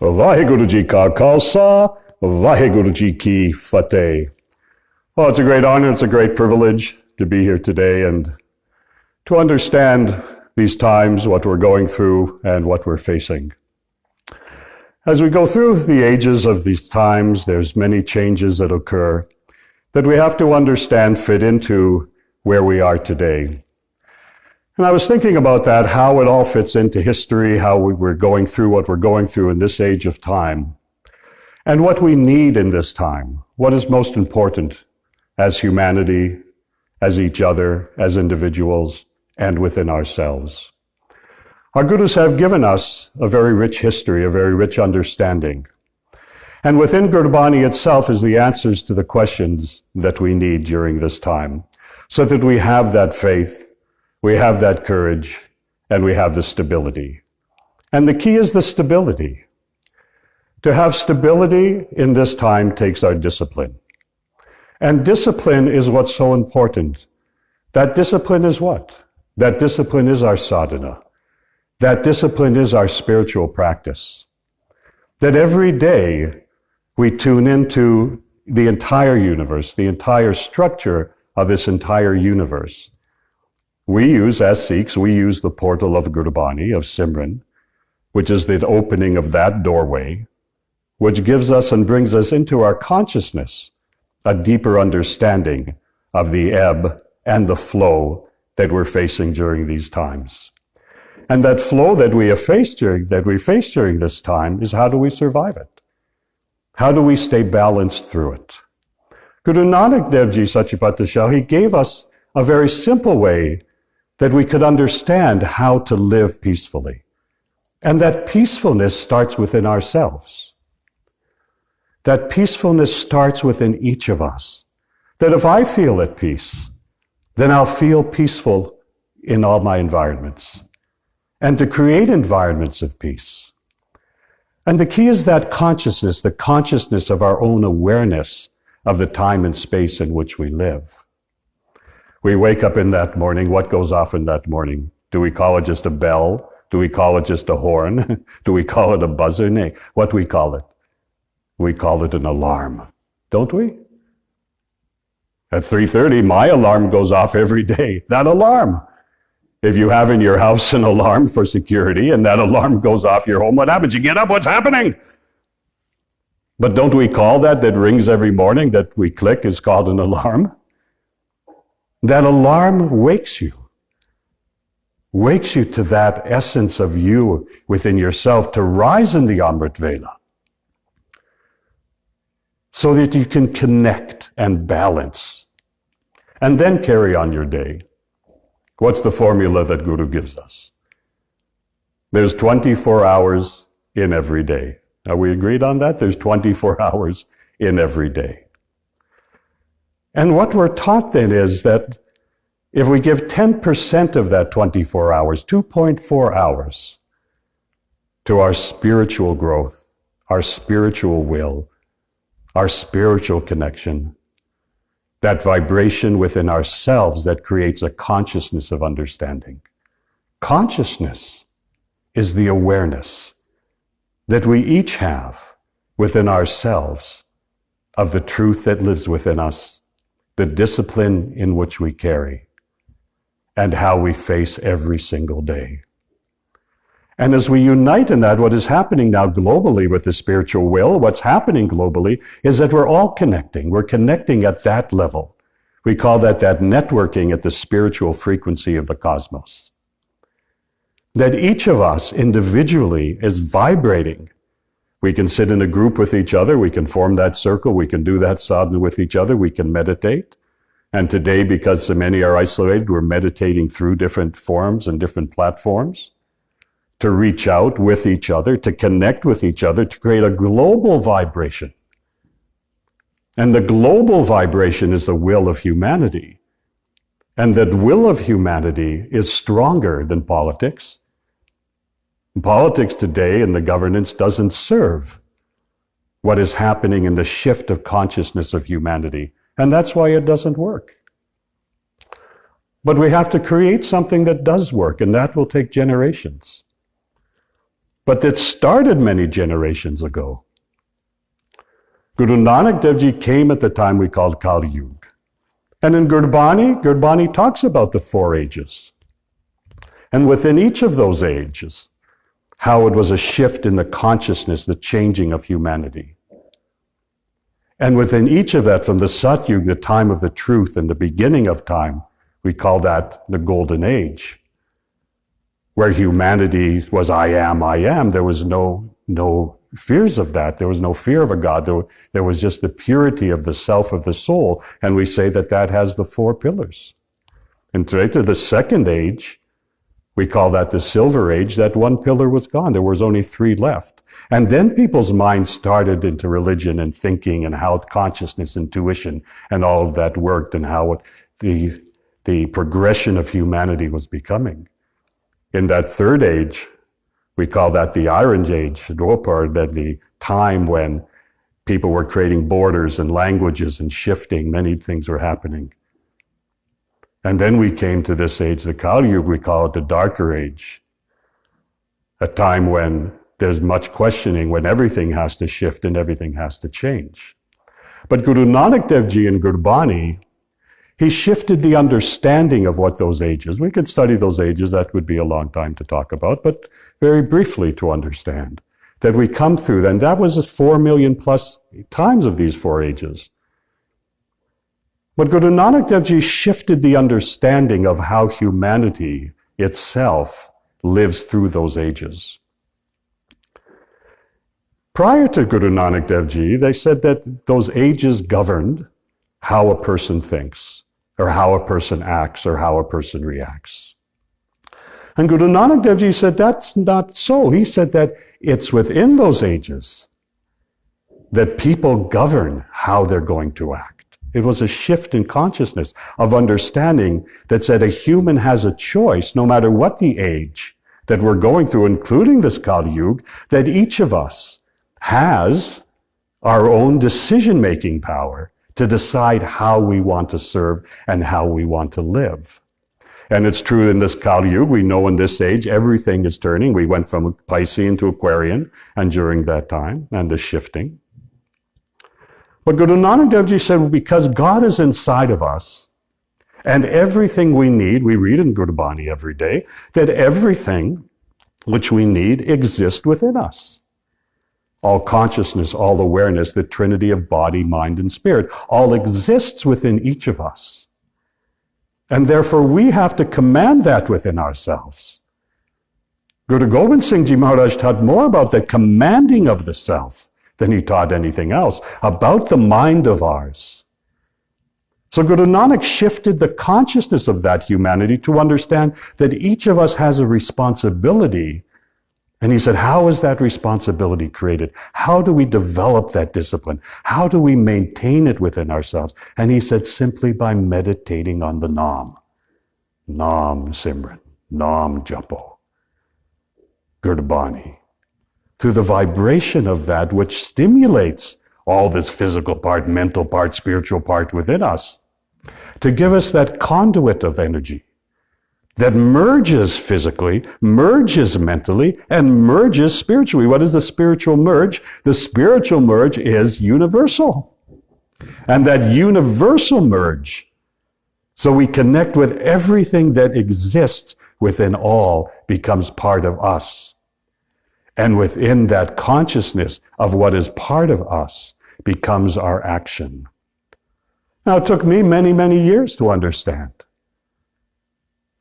Vaheguru Ji Ka Khalsa, Vaheguru Ji Ki Fateh. Well, it's a great honor, it's a great privilege to be here today and to understand these times, what we're going through and what we're facing. As we go through the ages of these times, there's many changes that occur that we have to understand fit into where we are today. And I was thinking about that, how it all fits into history, how we're going through what we're going through in this age of time, and what we need in this time. What is most important as humanity, as each other, as individuals, and within ourselves. Our gurus have given us a very rich history, a very rich understanding. And within Gurbani itself is the answers to the questions that we need during this time, so that we have that faith, we have that courage, and we have the stability. And the key is the stability. To have stability in this time takes our discipline. And discipline is what's so important. That discipline is what? That discipline is our sadhana. That discipline is our spiritual practice. That every day we tune into the entire universe, the entire structure of this entire universe. We use, as Sikhs, we use the portal of Gurubani, of Simran, which is the opening of that doorway, which gives us and brings us into our consciousness a deeper understanding of the ebb and the flow that we're facing during these times. And that flow that we face during this time is, how do we survive it? How do we stay balanced through it? Guru Nanak Dev Ji Sachipatasha, he gave us a very simple way that we could understand how to live peacefully. And that peacefulness starts within ourselves. That peacefulness starts within each of us. That if I feel at peace, then I'll feel peaceful in all my environments. And to create environments of peace. And the key is that consciousness, the consciousness of our own awareness of the time and space in which we live. We wake up in that morning, what goes off in that morning? Do we call it just a bell? Do we call it just a horn? Do we call it a buzzer? Nay, what do we call it? We call it an alarm, don't we? At 3:30, my alarm goes off every day, that alarm. If you have in your house an alarm for security and that alarm goes off your home, what happens? You get up, what's happening? But don't we call that rings every morning, that we click, is called an alarm? That alarm wakes you to that essence of you within yourself to rise in the Amrit Vela, so that you can connect and balance and then carry on your day. What's the formula that Guru gives us? There's 24 hours in every day. Are we agreed on that? There's 24 hours in every day. And what we're taught then is that if we give 10% of that 24 hours, 2.4 hours, to our spiritual growth, our spiritual will, our spiritual connection, that vibration within ourselves that creates a consciousness of understanding. Consciousness is the awareness that we each have within ourselves of the truth that lives within us, the discipline in which we carry, and how we face every single day. And as we unite in that, what is happening now globally with the spiritual will, what's happening globally is that we're all connecting. We're connecting at that level. We call that networking at the spiritual frequency of the cosmos. That each of us individually is vibrating. We can sit in a group with each other. We can form that circle. We can do that sadhana with each other. We can meditate. And today, because so many are isolated, we're meditating through different forms and different platforms to reach out with each other, to connect with each other, to create a global vibration. And the global vibration is the will of humanity. And that will of humanity is stronger than politics. Politics today and the governance doesn't serve what is happening in the shift of consciousness of humanity. And that's why it doesn't work. But we have to create something that does work, and that will take generations. but that started many generations ago. Guru Nanak Dev Ji came at the time we called Kali Yuga. And in Gurbani talks about the 4 ages. And within each of those ages, how it was a shift in the consciousness, the changing of humanity. And within each of that, from the Satyug, the time of the truth, and the beginning of time, we call that the Golden Age, where humanity was I am. There was no fears of that. There was no fear of a God. There was just the purity of the self, of the soul. And we say that that has the 4 pillars. And right to the Second Age, we call that the Silver Age. That 1 pillar was gone. There was only 3 left. And then people's minds started into religion and thinking and how consciousness, intuition, and all of that worked, and how the progression of humanity was becoming. In that Third Age, we call that the Iron Age, Darbar, that the time when people were creating borders and languages and shifting, many things were happening. And then we came to this age, the Kali Yuga, we call it the Darker Age, a time when there's much questioning, when everything has to shift and everything has to change. But Guru Nanak Dev Ji in Gurbani, he shifted the understanding of what those ages. We could study those ages, that would be a long time to talk about, but very briefly to understand that we come through, and that was 4 million plus times of these 4 ages. But Guru Nanak Dev Ji shifted the understanding of how humanity itself lives through those ages. Prior to Guru Nanak Dev Ji, they said that those ages governed how a person thinks, or how a person acts, or how a person reacts. And Guru Nanak Dev Ji said that's not so. He said that it's within those ages that people govern how they're going to act. It was a shift in consciousness of understanding that said a human has a choice, no matter what the age that we're going through, including this Kali Yuga, that each of us has our own decision-making power to decide how we want to serve and how we want to live. And it's true in this Kali Yuga, we know in this age, everything is turning. We went from Piscean to Aquarian, and during that time, and the shifting. But Guru Nanak Dev Ji said, because God is inside of us, and everything we need, we read in Gurbani every day, that everything which we need exists within us. All consciousness, all awareness, the trinity of body, mind, and spirit, all exists within each of us. And therefore we have to command that within ourselves. Guru Gobind Singh Ji Maharaj taught more about the commanding of the self than he taught anything else, about the mind of ours. So Guru Nanak shifted the consciousness of that humanity to understand that each of us has a responsibility. And he said, how is that responsibility created? How do we develop that discipline? How do we maintain it within ourselves? And he said, simply by meditating on the Naam. Naam Simran, Naam Japo, Gurbani. Through the vibration of that which stimulates all this physical part, mental part, spiritual part within us, to give us that conduit of energy that merges physically, merges mentally, and merges spiritually. What is the spiritual merge? The spiritual merge is universal. And that universal merge, so we connect with everything that exists within all, becomes part of us. And within that consciousnness of what is part of us becomes our action. Now, it took me many, many years to understand.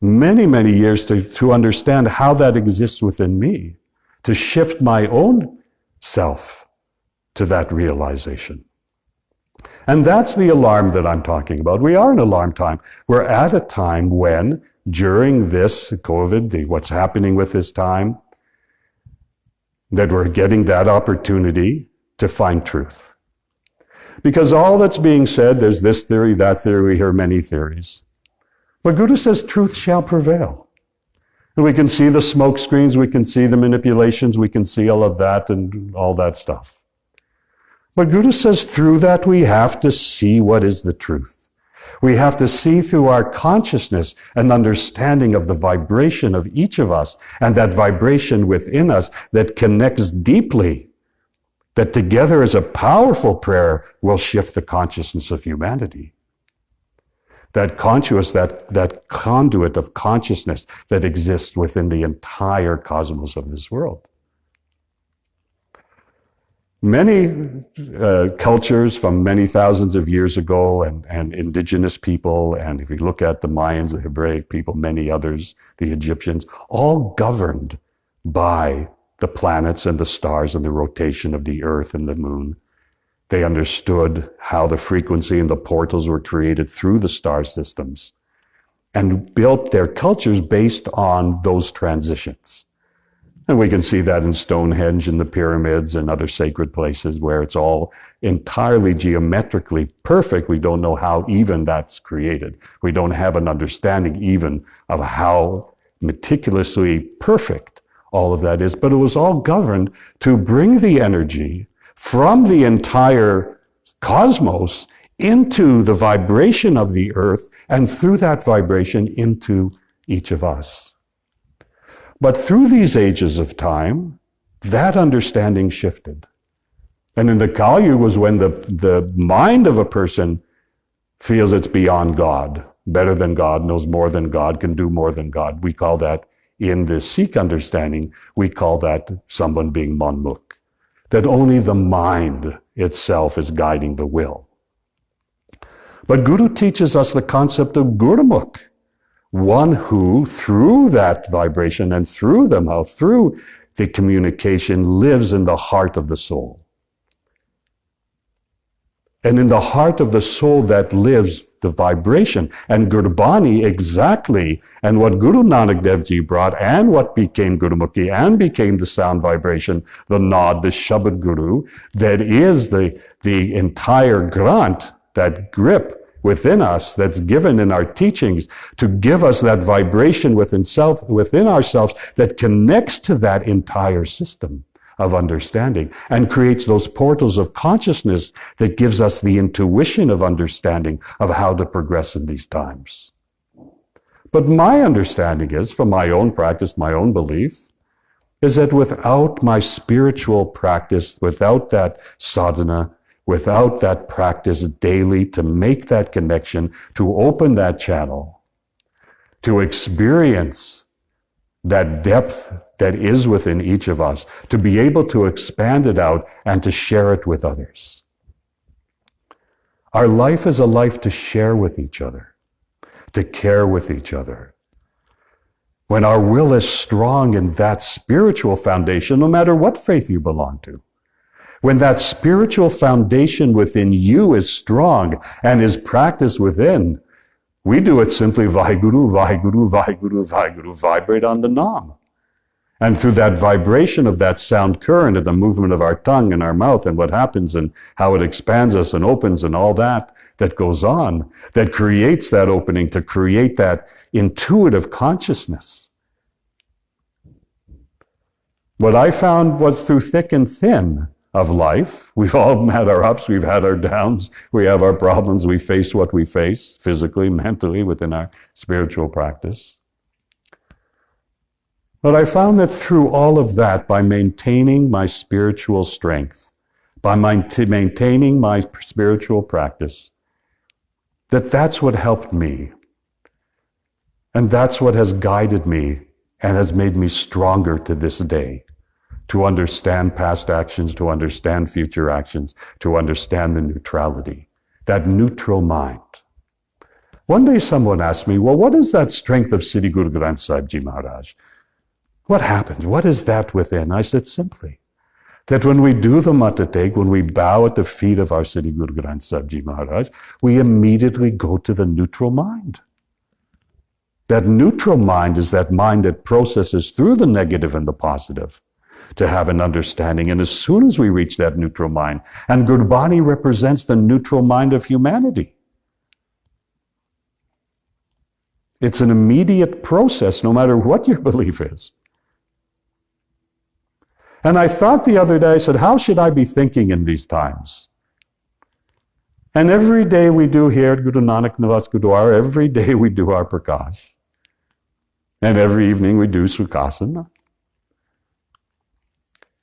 Many, many years to understand how that exists within me, to shift my own self to that realization. And that's the alarm that I'm talking about. We are in alarm time. We're at a time when, during this COVID, what's happening with this time, that we're getting that opportunity to find truth. Because all that's being said, there's this theory, that theory, we hear many theories. But Guru says truth shall prevail. And we can see the smoke screens, we can see the manipulations, we can see all of that and all that stuff. But Guru says through that we have to see what is the truth. We have to see through our consciousness an understanding of the vibration of each of us and that vibration within us that connects deeply, that together as a powerful prayer will shift the consciousness of humanity. That that conduit of consciousness that exists within the entire cosmos of this world. Many cultures from many thousands of years ago and indigenous people, and if you look at the Mayans, the Hebraic people, many others, the Egyptians, all governed by the planets and the stars and the rotation of the earth and the moon. They understood how the frequency and the portals were created through the star systems and built their cultures based on those transitions. And we can see that in Stonehenge and the pyramids and other sacred places where it's all entirely geometrically perfect. We don't know how even that's created. We don't have an understanding even of how meticulously perfect all of that is. But it was all governed to bring the energy from the entire cosmos into the vibration of the earth and through that vibration into each of us. But through these ages of time, that understanding shifted. And in the Kali Yuga was when the mind of a person feels it's beyond God, better than God, knows more than God, can do more than God. We call that, in the Sikh understanding, we call that someone being manmukh, that only the mind itself is guiding the will. But Guru teaches us the concept of Gurumukh, one who, through that vibration and through the communication, lives in the heart of the soul. And in the heart of the soul that lives the vibration. And Gurbani exactly, and what Guru Nanak Dev Ji brought, and what became Gurumukhi, and became the sound vibration, the Naad, the Shabad Guru, that is the entire Granth, that grip within us that's given in our teachings to give us that vibration within ourselves that connects to that entire system of understanding and creates those portals of consciousness that gives us the intuition of understanding of how to progress in these times. But my understanding is, from my own practice, my own belief, is that without my spiritual practice, without that sadhana, without that practice daily to make that connection, to open that channel, to experience that depth that is within each of us, to be able to expand it out and to share it with others. Our life is a life to share with each other, to care with each other. When our will is strong in that spiritual foundation, no matter what faith you belong to, when that spiritual foundation within you is strong and is practiced within, we do it simply Vaheguru, Vaheguru, Vaheguru, Vaheguru, vibrate on the Naam. And through that vibration of that sound current and the movement of our tongue and our mouth and what happens and how it expands us and opens and all that goes on, that creates that opening to create that intuitive consciousness. What I found was through thick and thin of life. We've all had our ups, we've had our downs, we have our problems, we face what we face physically, mentally, within our spiritual practice. But I found that through all of that, by maintaining my spiritual strength, by maintaining my spiritual practice, that's what helped me. And that's what has guided me and has made me stronger to this day. To understand past actions, to understand future actions, to understand the neutrality, that neutral mind. One day someone asked me, well, what is that strength of Siri Guru Granth Sahib Ji Maharaj? What happens? What is that within? I said simply, that when we do the Matateg, when we bow at the feet of our Siri Guru Granth Sahib Ji Maharaj, we immediately go to the neutral mind. That neutral mind is that mind that processes through the negative and the positive, to have an understanding. And as soon as we reach that neutral mind, and Gurbani represents the neutral mind of humanity. It's an immediate process, no matter what your belief is. And I thought the other day, I said, how should I be thinking in these times? And every day we do here at Guru Nanak Nivas Gurdwara, every day we do our Prakash. And every evening we do Sukhasana.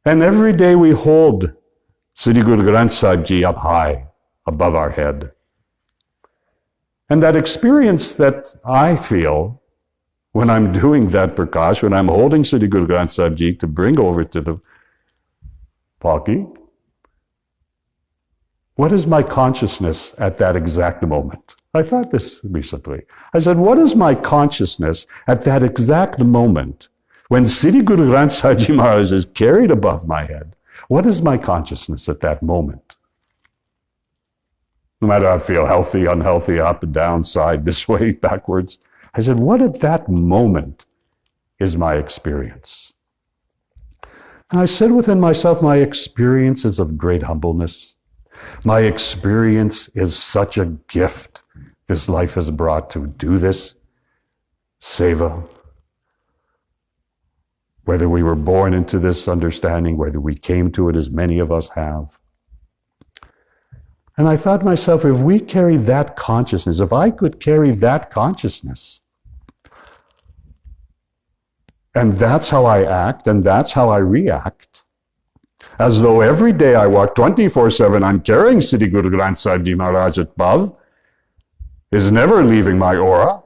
And every day we hold Sri Guru Granth Sahib Ji up high above our head. And that experience that I feel when I'm doing that Prakash, when I'm holding Sri Guru Granth Sahib Ji to bring over to the Palki, what is my consciousness at that exact moment? I thought this recently. I said, what is my consciousness at that exact moment when Sri Guru Granth Sahib Ji Maharaj is carried above my head? What is my consciousness at that moment? No matter how I feel healthy, unhealthy, up and down, side, this way, backwards. I said, what at that moment is my experience? And I said within myself, my experience is of great humbleness. My experience is such a gift this life has brought to do this seva. Whether we were born into this understanding, whether we came to it as many of us have. And I thought to myself, if we carry that consciousness, if I could carry that consciousness, and that's how I act, and that's how I react, as though every day I walk 24/7, I'm carrying Sri Guru Granth Sahib Ji Maharaj above, is never leaving my aura,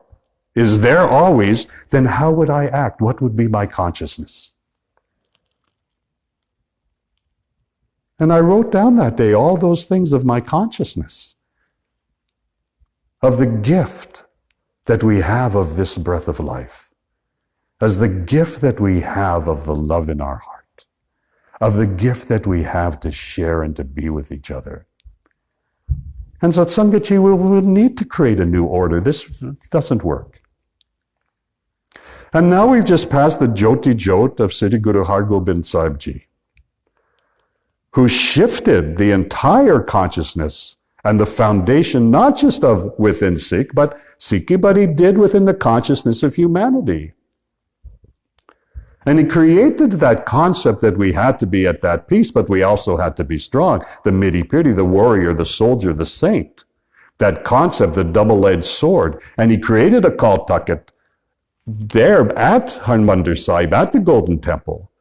is there always, then how would I act? What would be my consciousness? And I wrote down that day all those things of my consciousness, of the gift that we have of this breath of life, as the gift that we have of the love in our heart, of the gift that we have to share and to be with each other. And Satsangaji, we will need to create a new order. This doesn't work. And now we've just passed the Jyoti Jot of Sri Guru Har Gobind Sahib Ji, who shifted the entire consciousness and the foundation, not just of within Sikh, but Sikhi, but he did within the consciousness of humanity. And he created that concept that we had to be at that peace, but we also had to be strong. The midi-pidi, the warrior, the soldier, the saint. That concept, the double-edged sword. And he created a Kal Takht there at Harmandir Sahib, at the Golden Temple.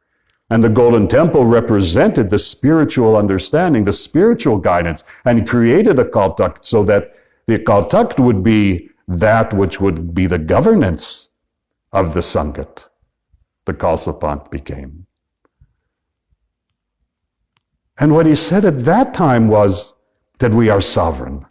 And the Golden Temple represented the spiritual understanding, the spiritual guidance. And he created a Kal Takht so that the Kal Takht would be that which would be the governance of the Sangat. The Khalsa Panth became. And what he said at that time was that we are sovereign,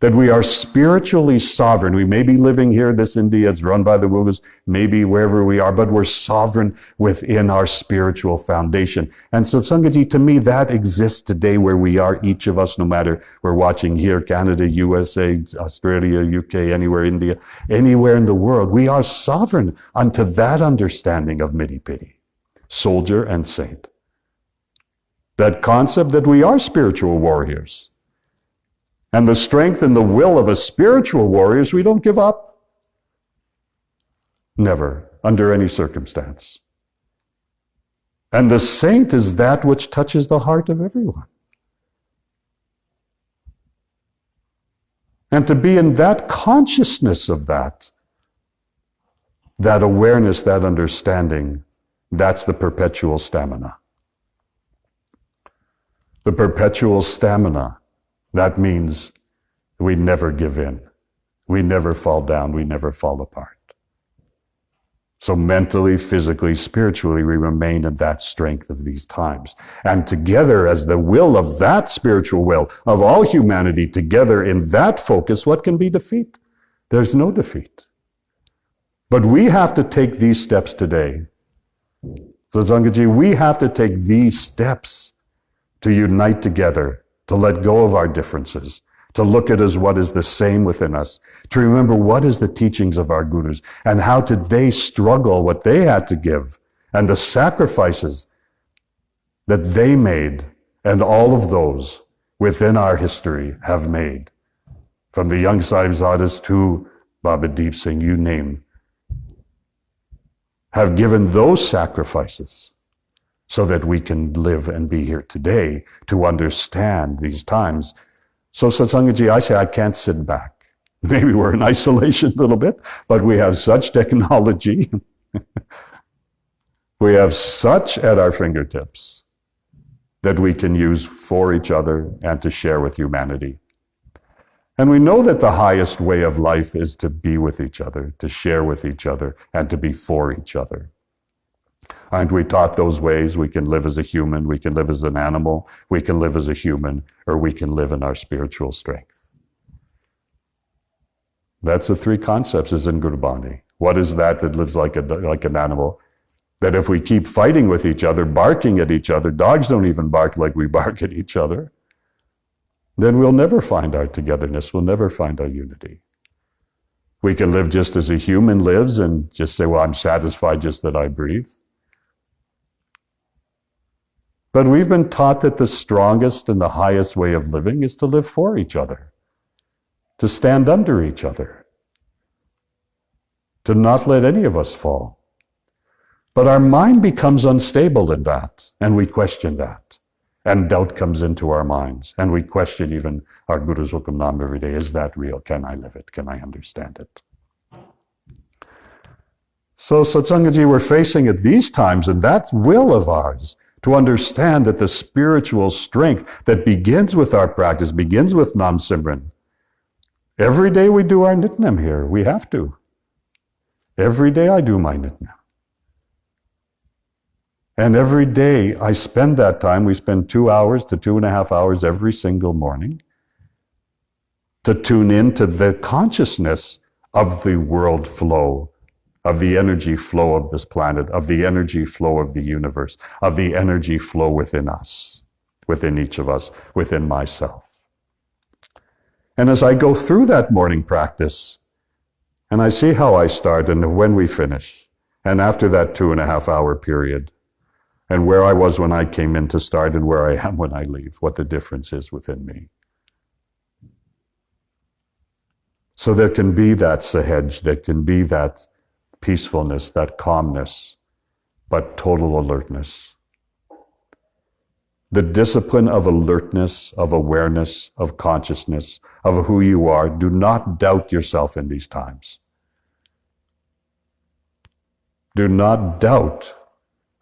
that we are spiritually sovereign. We may be living here, this India, it's run by the Wugas, maybe wherever we are, but we're sovereign within our spiritual foundation. And so, Sangaji, to me, that exists today where we are, each of us, no matter we're watching here, Canada, USA, Australia, UK, anywhere, India, anywhere in the world, we are sovereign unto that understanding of midi-pidi, soldier and saint. That concept that we are spiritual warriors. And the strength and the will of a spiritual warrior is we don't give up. Never, under any circumstance. And the saint is that which touches the heart of everyone. And to be in that consciousness of that awareness, that understanding, that's the perpetual stamina. The perpetual stamina. That means we never give in. We never fall down. We never fall apart. So mentally, physically, spiritually, we remain in that strength of these times. And together, as the will of that spiritual will of all humanity, together in that focus, what can be defeat? There's no defeat. But we have to take these steps today. So Sangaji, we have to take these steps to unite together, to let go of our differences, to look at as what is the same within us, to remember what is the teachings of our gurus, and how did they struggle, what they had to give, and the sacrifices that they made, and all of those within our history have made. From the young Sahibzadas to Baba Deep Singh, you name, have given those sacrifices so that we can live and be here today to understand these times, So Satsangaji, I say, I can't sit back. Maybe we're in isolation a little bit, but we have such technology. We have such at our fingertips that we can use for each other and to share with humanity. And we know that the highest way of life is to be with each other, to share with each other, and to be for each other. Aren't we taught those ways? We can live as a human, we can live as an animal, we can live as a human, or we can live in our spiritual strength. That's the three concepts is in Gurubani. What is that lives like an animal? That if we keep fighting with each other, barking at each other, dogs don't even bark like we bark at each other, then we'll never find our togetherness, we'll never find our unity. We can live just as a human lives and just say, well, I'm satisfied just that I breathe. But we've been taught that the strongest and the highest way of living is to live for each other, to stand under each other, to not let any of us fall. But our mind becomes unstable in that, and we question that. And doubt comes into our minds, and we question even our Guru's Hukamnama every day. Is that real? Can I live it? Can I understand it? So Satsangaji, we're facing at these times, and that will of ours, to understand that the spiritual strength that begins with our practice, begins with Naam Simran. Every day we do our Nitnem here. We have to. Every day I do my Nitnem. And every day I spend that time, we spend 2 hours to 2.5 hours every single morning to tune in to the consciousness of the world flow, of the energy flow of this planet, of the energy flow of the universe, of the energy flow within us, within each of us, within myself. And as I go through that morning practice, and I see how I start and when we finish, and after that 2.5 hour period, and where I was when I came in to start and where I am when I leave, what the difference is within me. So there can be that sahaj, there can be that peacefulness, that calmness, but total alertness. The discipline of alertness, of awareness, of consciousness, of who you are. Do not doubt yourself in these times. Do not doubt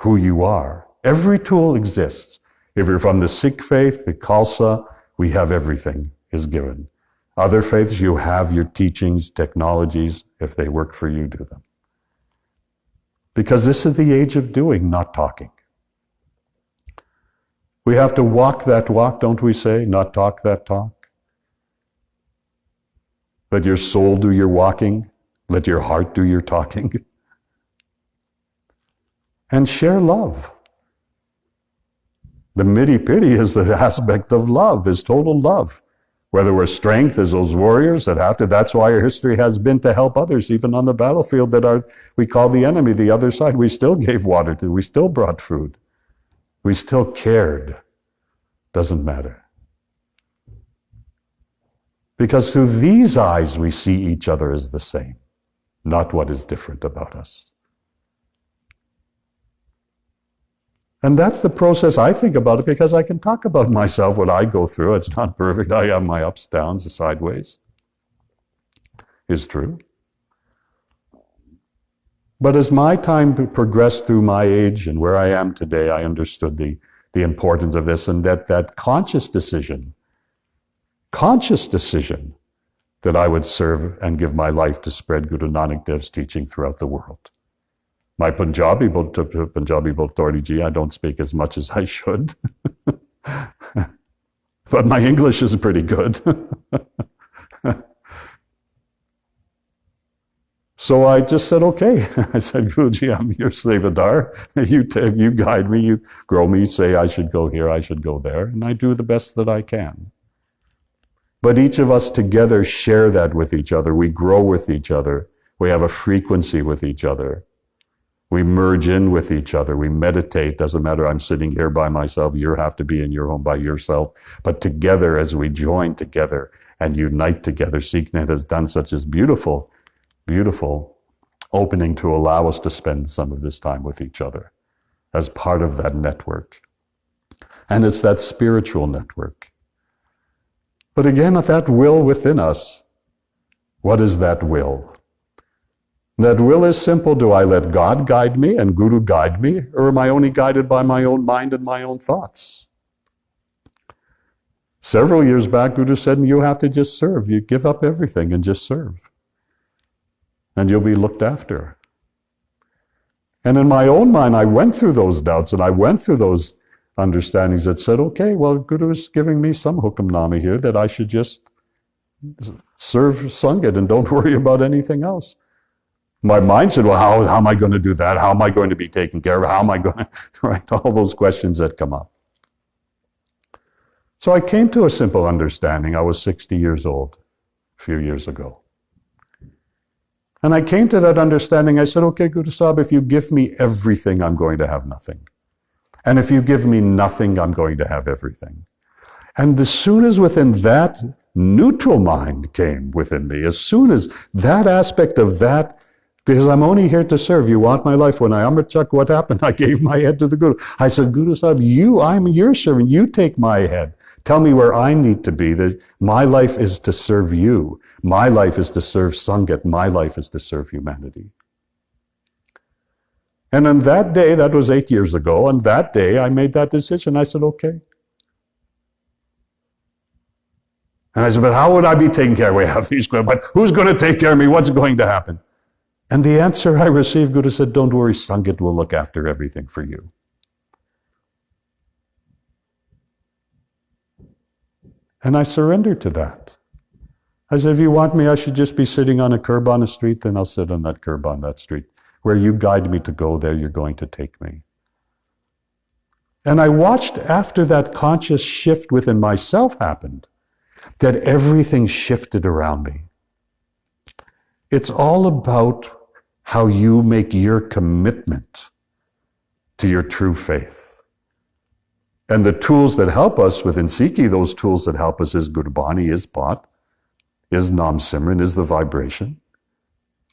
who you are. Every tool exists. If you're from the Sikh faith, the Khalsa, we have everything is given. Other faiths, you have your teachings, technologies. If they work for you, do them. Because this is the age of doing, not talking. We have to walk that walk, don't we say? Not talk that talk. Let your soul do your walking. Let your heart do your talking. And share love. The midi-pidi is the aspect of love, is total love. Whether we're strength as those warriors that have to, that's why our history has been to help others, even on the battlefield we call the enemy, the other side. We still gave water to, we still brought food. We still cared. Doesn't matter. Because through these eyes we see each other as the same, not what is different about us. And that's the process I think about it, because I can talk about myself, what I go through. It's not perfect. I have my ups, downs, sideways. It's true. But as my time progressed through my age and where I am today, I understood the importance of this, and that conscious decision that I would serve and give my life to spread Guru Nanak Dev's teaching throughout the world. My Punjabi bol thodi ji, I don't speak as much as I should. But my English is pretty good. So I just said, okay. I said, Guruji, I'm your Sevadar. You guide me, you grow me, you say I should go here, I should go there, and I do the best that I can. But each of us together share that with each other. We grow with each other. We have a frequency with each other. We merge in with each other. We meditate. Doesn't matter, I'm sitting here by myself. You have to be in your home by yourself. But together, as we join together and unite together, SikhNet has done such a beautiful opening to allow us to spend some of this time with each other as part of that network. And it's that spiritual network. But again, that will within us, what is that will? That will is simple. Do I let God guide me and Guru guide me, or am I only guided by my own mind and my own thoughts? Several years back, Guru said, you have to just serve. You give up everything and just serve. And you'll be looked after. And in my own mind, I went through those doubts and I went through those understandings that said, okay, well, Guru is giving me some Hukamnama here that I should just serve Sangat and don't worry about anything else. My mind said, well, how am I going to do that? How am I going to be taken care of? How am I going to, right? All those questions that come up. So I came to a simple understanding. I was 60 years old a few years ago. And I came to that understanding. I said, okay, Guru Sahib, if you give me everything, I'm going to have nothing. And if you give me nothing, I'm going to have everything. And as soon as within that neutral mind came within me, as soon as that aspect of that, because I'm only here to serve. You want my life. When I Amritchak, what happened? I gave my head to the Guru. I said, Guru Sahib, I'm your servant. You take my head. Tell me where I need to be. That my life is to serve you. My life is to serve Sangat. My life is to serve humanity. And on that day, that was 8 years ago, on that day, I made that decision. I said, okay. And I said, but how would I be taken care of? We have these questions, but who's going to take care of me? What's going to happen? And the answer I received, Guru said, don't worry, Sangat will look after everything for you. And I surrendered to that. I said, if you want me, I should just be sitting on a curb on a street, then I'll sit on that curb on that street. Where you guide me to go, there you're going to take me. And I watched after that conscious shift within myself happened, that everything shifted around me. It's all about how you make your commitment to your true faith. And the tools that help us within Sikhi, those tools that help us is Gurbani, is Pat, is Naam Simran, is the vibration.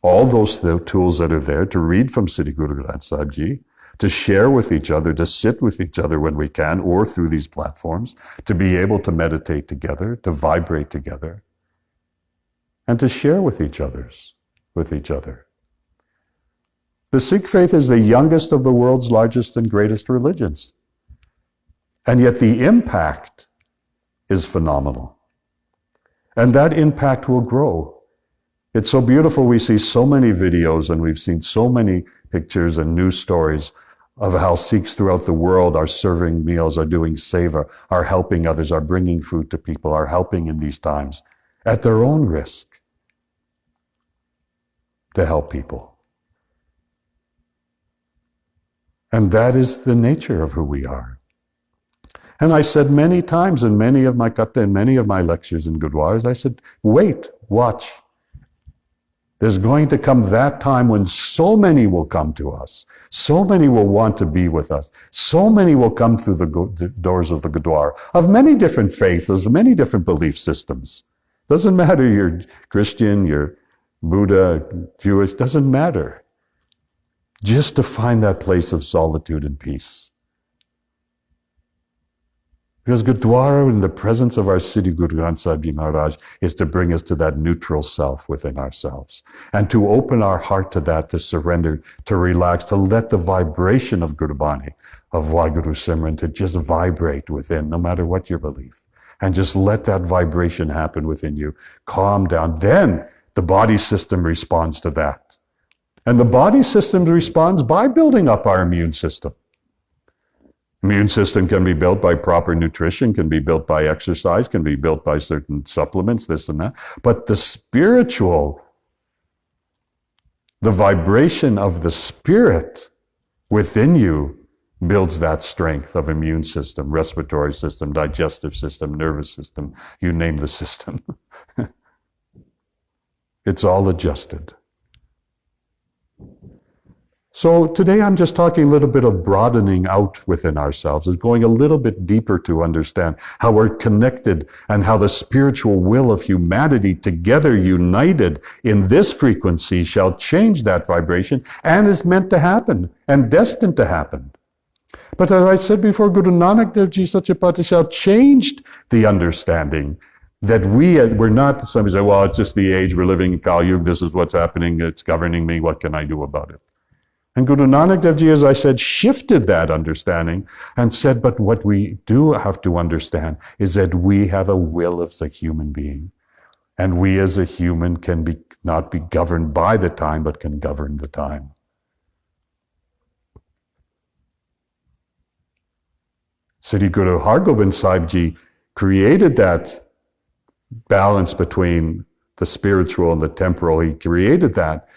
All those tools that are there to read from Sri Guru Granth Sahib Ji, to share with each other, to sit with each other when we can, or through these platforms, to be able to meditate together, to vibrate together, and to share with each other. The Sikh faith is the youngest of the world's largest and greatest religions. And yet the impact is phenomenal. And that impact will grow. It's so beautiful. We see so many videos and we've seen so many pictures and news stories of how Sikhs throughout the world are serving meals, are doing seva, are helping others, are bringing food to people, are helping in these times at their own risk to help people. And that is the nature of who we are. And I said many times in many of my Katha and many of my lectures in Gurdwaras, I said, wait, watch. There's going to come that time when so many will come to us. So many will want to be with us. So many will come through the doors of the Gurdwara of many different faiths, of many different belief systems. Doesn't matter you're Christian, you're Buddha, Jewish, doesn't matter. Just to find that place of solitude and peace. Because Gurdwara in the presence of our Sri Guru Granth Sahib Ji Maharaj is to bring us to that neutral self within ourselves and to open our heart to that, to surrender, to relax, to let the vibration of Gurbani, of Wahguru Simran, to just vibrate within, no matter what your belief. And just let that vibration happen within you. Calm down. Then the body system responds to that. And the body system responds by building up our immune system. Immune system can be built by proper nutrition, can be built by exercise, can be built by certain supplements, this and that. But the spiritual, the vibration of the spirit within you builds that strength of immune system, respiratory system, digestive system, nervous system, you name the system. It's all adjusted. So today I'm just talking a little bit of broadening out within ourselves, is going a little bit deeper to understand how we're connected and how the spiritual will of humanity together united in this frequency shall change that vibration and is meant to happen and destined to happen. But as I said before, Guru Nanak Dev Ji Sache Patshahi changed the understanding That we're not, somebody say, well, it's just the age we're living in, Kali Yuga, this is what's happening, it's governing me, what can I do about it? And Guru Nanak Dev Ji, as I said, shifted that understanding and said, but what we do have to understand is that we have a will as a human being. And we as a human can not be governed by the time, but can govern the time. Sri Guru Hargobind Sahib Ji created that balance between the spiritual and the temporal. He created that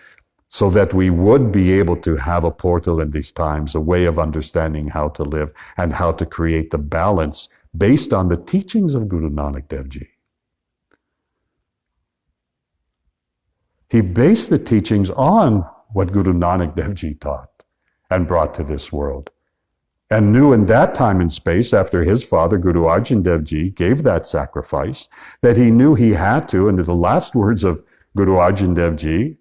so that we would be able to have a portal in these times, a way of understanding how to live and how to create the balance based on the teachings of Guru Nanak Dev Ji. He based the teachings on what Guru Nanak Dev Ji taught and brought to this world. And knew in that time and space, after his father, Guru Arjan Dev Ji, gave that sacrifice, that he knew he had to, and the last words of Guru Arjan Dev Ji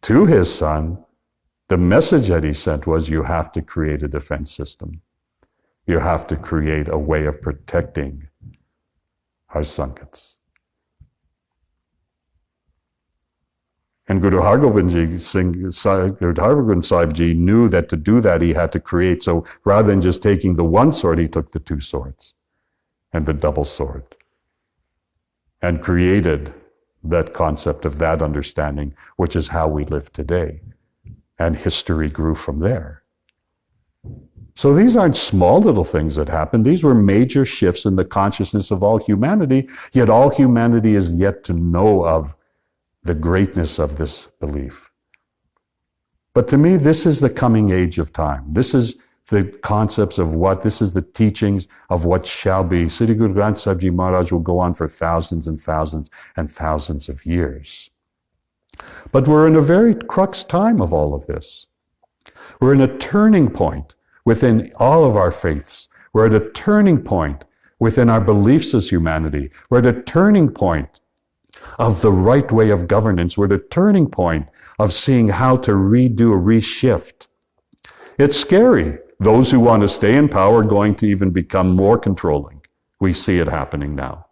to his son, the message that he sent was, you have to create a defense system. You have to create a way of protecting our Sangats. And Guru Hargobind Sahib Ji knew that to do that he had to create. So rather than just taking the one sword, he took the two swords and the double sword and created that concept of that understanding, which is how we live today. And history grew from there. So these aren't small little things that happened. These were major shifts in the consciousness of all humanity, yet all humanity is yet to know of the greatness of this belief. But to me, this is the coming age of time. This is the concepts of this is the teachings of what shall be. Sri Guru Granth Sahib Ji Maharaj will go on for thousands and thousands and thousands of years. But we're in a very crux time of all of this. We're in a turning point within all of our faiths. We're at a turning point within our beliefs as humanity. We're at a turning point of the right way of governance. We're at a turning point of seeing how to redo, reshift. It's scary. Those who want to stay in power are going to even become more controlling. We see it happening now.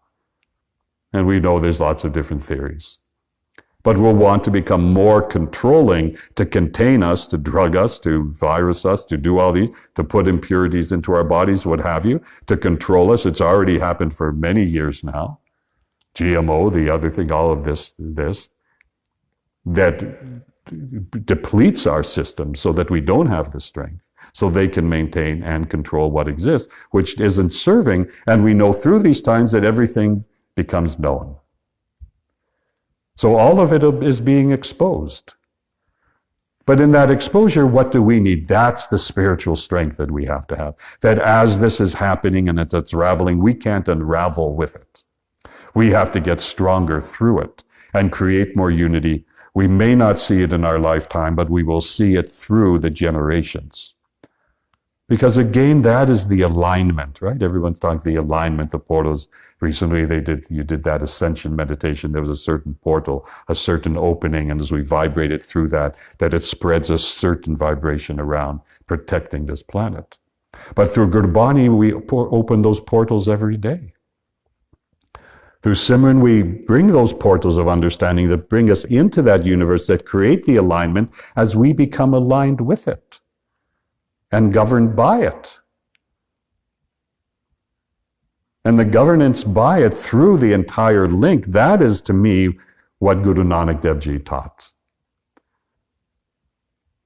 And we know there's lots of different theories. But we'll want to become more controlling to contain us, to drug us, to virus us, to do all these, to put impurities into our bodies, what have you, to control us. It's already happened for many years now. GMO, the other thing, all of this that depletes our system so that we don't have the strength, so they can maintain and control what exists, which isn't serving. And we know through these times that everything becomes known. So all of it is being exposed. But in that exposure, what do we need? That's the spiritual strength that we have to have. That as this is happening and it's unraveling, we can't unravel with it. We have to get stronger through it and create more unity. We may not see it in our lifetime, but we will see it through the generations. Because again, that is the alignment, right? Everyone's talking the alignment, the portals. Recently, you did that Ascension Meditation. There was a certain portal, a certain opening, and as we vibrated through that it spreads a certain vibration around, protecting this planet. But through Gurbani, we open those portals every day. Through Simran, we bring those portals of understanding that bring us into that universe, that create the alignment as we become aligned with it and governed by it. And the governance by it through the entire link, that is to me what Guru Nanak Dev Ji taught.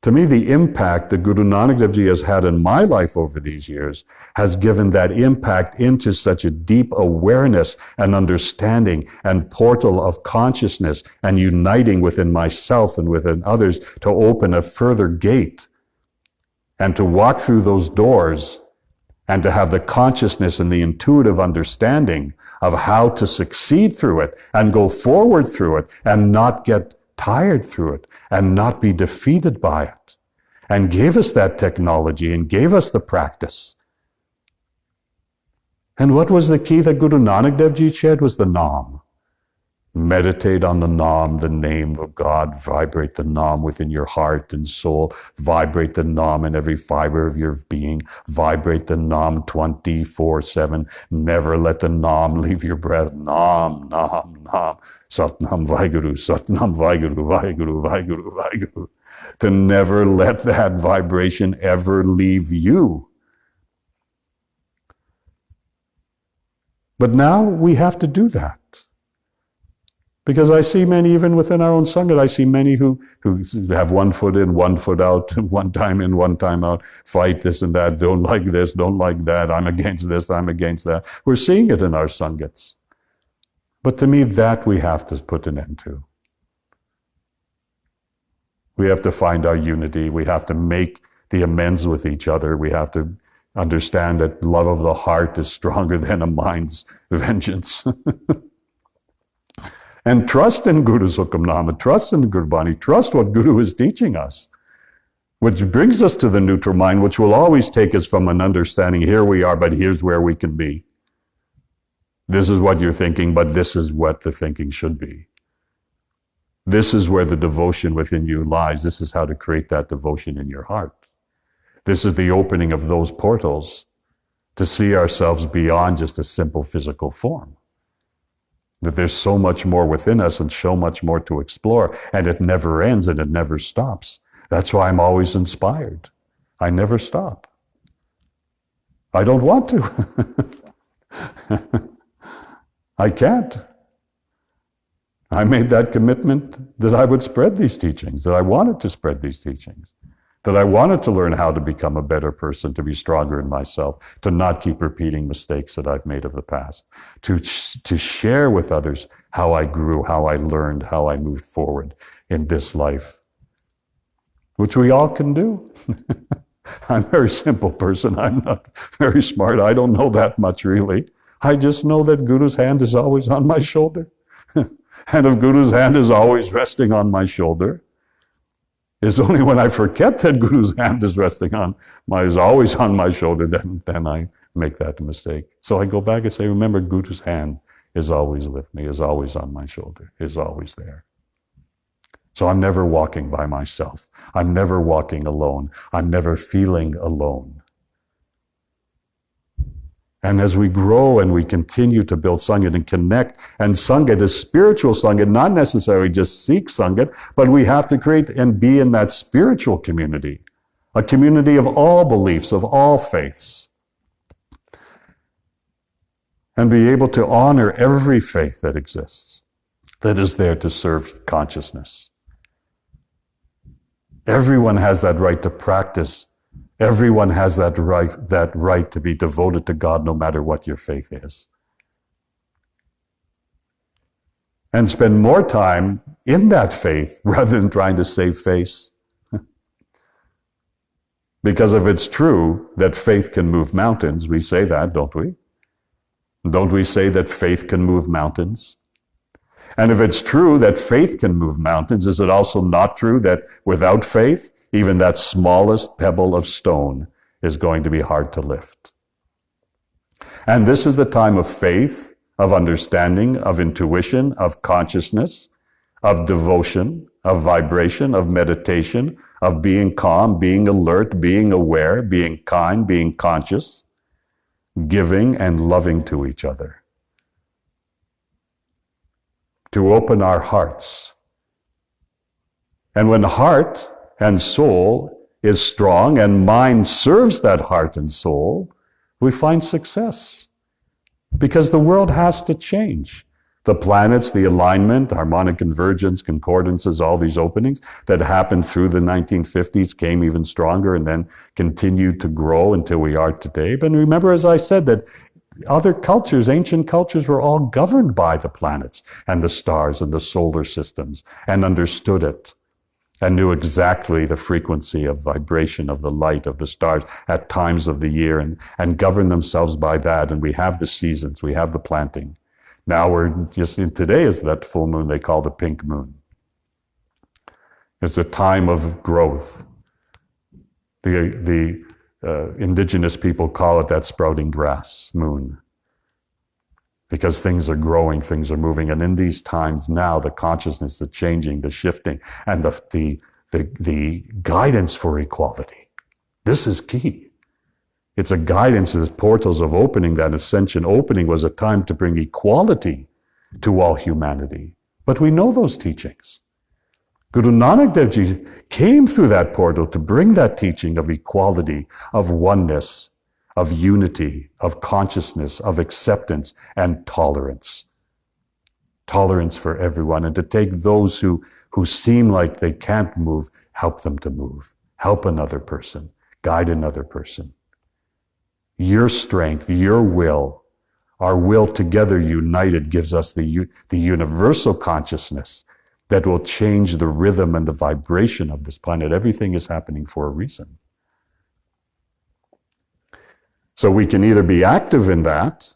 To me, the impact that Guru Nanak Dev Ji has had in my life over these years has given that impact into such a deep awareness and understanding and portal of consciousness and uniting within myself and within others to open a further gate and to walk through those doors and to have the consciousness and the intuitive understanding of how to succeed through it and go forward through it and not get tired through it and not be defeated by it, and gave us that technology and gave us the practice. And what was the key that Guru Nanak Dev Ji shared was the Naam. Meditate on the Naam, the name of God. Vibrate the Naam within your heart and soul. Vibrate the Naam in every fiber of your being. Vibrate the Naam 24/7. Never let the Naam leave your breath. Naam, Naam, Naam. Satnam Vaheguru, Satnam Vaheguru, Vaheguru, Vaheguru, Vaheguru. To never let that vibration ever leave you. But now we have to do that. Because I see many, even within our own Sangha, I see many who have 1 foot in, 1 foot out, 1 time in, 1 time out, fight this and that, don't like this, don't like that, I'm against this, I'm against that. We're seeing it in our Sanghas. But to me, that we have to put an end to. We have to find our unity. We have to make the amends with each other. We have to understand that love of the heart is stronger than a mind's vengeance. And trust in Guru's Hukamnama, trust in Gurbani, trust what Guru is teaching us. Which brings us to the neutral mind, which will always take us from an understanding, here we are, but here's where we can be. This is what you're thinking, but this is what the thinking should be. This is where the devotion within you lies. This is how to create that devotion in your heart. This is the opening of those portals to see ourselves beyond just a simple physical form. That there's so much more within us and so much more to explore, and it never ends and it never stops. That's why I'm always inspired. I never stop. I don't want to. I can't. I made that commitment that I would spread these teachings, that I wanted to spread these teachings, that I wanted to learn how to become a better person, to be stronger in myself, to not keep repeating mistakes that I've made of the past, to share with others how I grew, how I learned, how I moved forward in this life, which we all can do. I'm a very simple person. I'm not very smart. I don't know that much really. I just know that Guru's hand is always on my shoulder. And if Guru's hand is always resting on my shoulder, it's only when I forget that Guru's hand is always on my shoulder, then I make that mistake. So I go back and say, remember, Guru's hand is always with me, is always on my shoulder, is always there. So I'm never walking by myself. I'm never walking alone. I'm never feeling alone. And as we grow and we continue to build Sangha and connect, and Sangha is spiritual Sangha, not necessarily just Sikh Sangha, but we have to create and be in that spiritual community, a community of all beliefs, of all faiths, and be able to honor every faith that exists, that is there to serve consciousness. Everyone has that right to practice. Everyone has that right to be devoted to God no matter what your faith is. And spend more time in that faith rather than trying to save face. Because if it's true that faith can move mountains, we say that, don't we? Don't we say that faith can move mountains? And if it's true that faith can move mountains, is it also not true that without faith, even that smallest pebble of stone is going to be hard to lift? And this is the time of faith, of understanding, of intuition, of consciousness, of devotion, of vibration, of meditation, of being calm, being alert, being aware, being kind, being conscious, giving and loving to each other. To open our hearts. And when heart and soul is strong and mind serves that heart and soul, we find success. Because the world has to change. The planets, the alignment, harmonic convergence, concordances, all these openings that happened through the 1950s came even stronger and then continued to grow until we are today. But remember, as I said, that other cultures, ancient cultures, were all governed by the planets and the stars and the solar systems and understood it and knew exactly the frequency of vibration of the light of the stars at times of the year and governed themselves by that. And we have the seasons, we have the planting. Now we're just in today is that full moon they call the pink moon. It's a time of growth. The indigenous people call it that sprouting grass moon. because things are growing, things are moving. And in these times now, the consciousness, the changing, the shifting, and the guidance for equality. This is key. It's a guidance, the portals of opening, that ascension opening was a time to bring equality to all humanity. But we know those teachings. Guru Nanak Dev Ji came through that portal to bring that teaching of equality, of oneness, of unity, of consciousness, of acceptance and tolerance. Tolerance for everyone, and to take those who seem like they can't move, help them to move. Help another person, guide another person. Your strength, your will, our will together united gives us the universal consciousness that will change the rhythm and the vibration of this planet. Everything is happening for a reason. So we can either be active in that